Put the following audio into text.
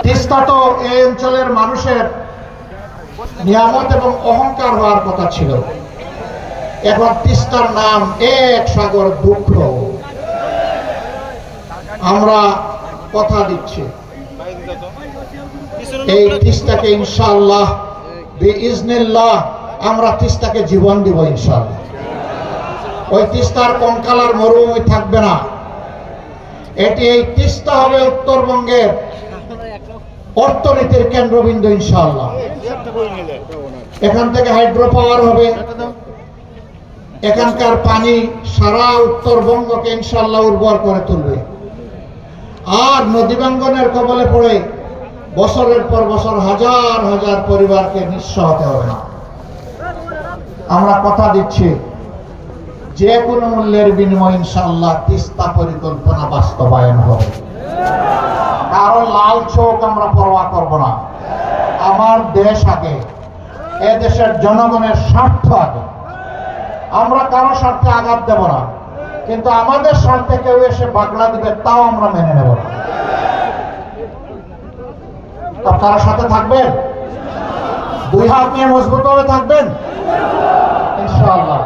তিস্তা তো এই অঞ্চলের মানুষের নিয়ামত এবং অহংকার হওয়ার কথা ছিল। এখন তিস্তার নাম এক সাগর দুঃখ। আমরা কথা দিচ্ছি এই তিস্তাকে ইনশাআল্লাহ বিইজনিল্লাহ আমরা তিস্তাকে জীবন দিব ইনশাআল্লাহ। ওই তিস্তার কঙ্কালার মরুভূমি থাকবে না। এই তিস্তা হবে উত্তরবঙ্গের অর্থনীতির কেন্দ্রবিন্দু ইনশাআল্লাহ। এখান থেকে হাইড্রো পাওয়ার হবে। এখানকার পানি সারা উত্তরবঙ্গকে ইনশাআল্লাহ উর্বর করে তুলবে। আর নদী ভাঙ্গনের কবলে পড়ে বছরের পর বছর হাজার হাজার পরিবারকে নিঃস্ব হতে হবে না। আমরা কথা দিচ্ছি যে কোনো মূল্যের বিনিময়ে ইনশাআল্লাহ তিস্তা পরিকল্পনা বাস্তবায়ন হবে। কারো লাল চোখ আমরা পরোয়া করব না। আমার দেশ আগে, এ দেশের জনগণের স্বার্থ আগে। আমরা কারো স্বার্থে আঘাত দেব না, কিন্তু আমাদের স্বার্থে কেউ এসে বাগলা দিবে তাও আমরা মেনে নেব না। আপনারা সাথে থাকবেন, দুই হাত নিয়ে মজবুত ভাবে থাকবেন ইনশাআল্লাহ।